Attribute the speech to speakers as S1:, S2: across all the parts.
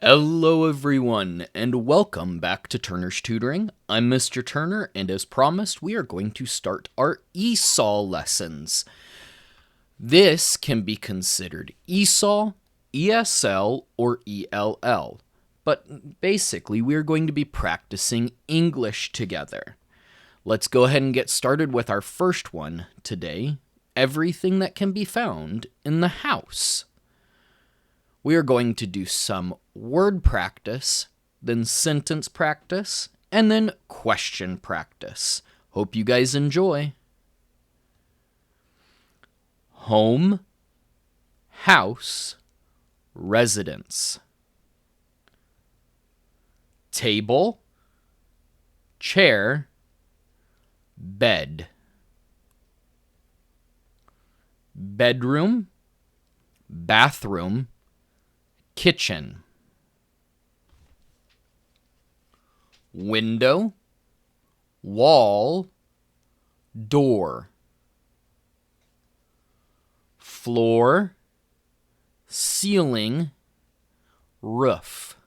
S1: Hello everyone, and welcome back to Turner's Tutoring. I'm Mr. Turner, and as promised, we are going to start our ESOL lessons. This can be considered ESOL, ESL, or ELL, but basically we are going to be practicing English together. Let's go ahead and get started with our first one today, everything that can be found in the house. We are going to do some word practice, then sentence practice, and then question practice. Hope you guys enjoy. Home, house, residence. Table, chair, bed. Bedroom, bathroom, kitchen. Window, wall, door. Floor, ceiling, roof.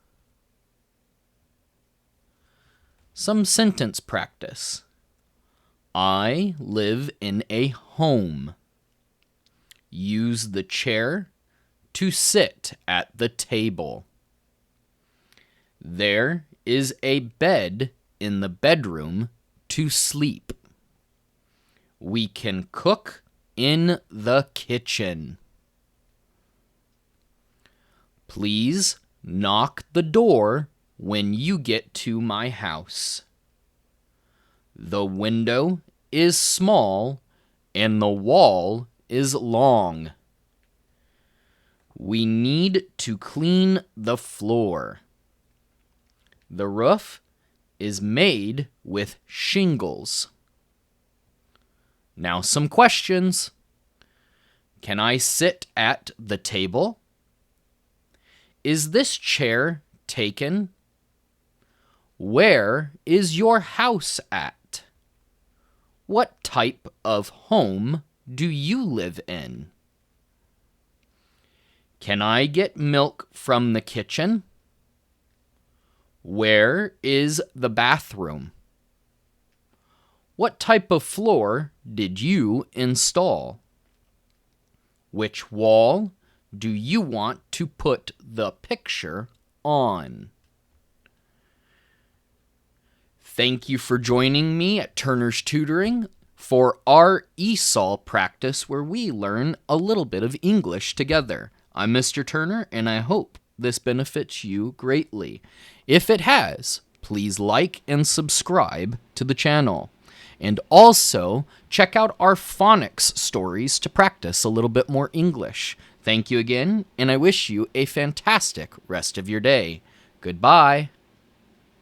S1: Some sentence practice. I live in a home. Use the chair to sit at the table. There is a bed in the bedroom to sleep. We can cook in the kitchen. Please knock the door when you get to my house. The window is small and the wall is long. We need to clean the floor. The roof is made with shingles. Now some questions. Can I sit at the table? Is this chair taken? Where is your house at? What type of home do you live in? Can I get milk from the kitchen? Where is the bathroom? What type of floor did you install? Which wall do you want to put the picture on? Thank you for joining me at Turner's Tutoring for our ESOL practice where we learn a little bit of English together. I'm Mr. Turner, and I hope this benefits you greatly. If it has, please like and subscribe to the channel. And also, check out our phonics stories to practice a little bit more English. Thank you again, and I wish you a fantastic rest of your day. Goodbye.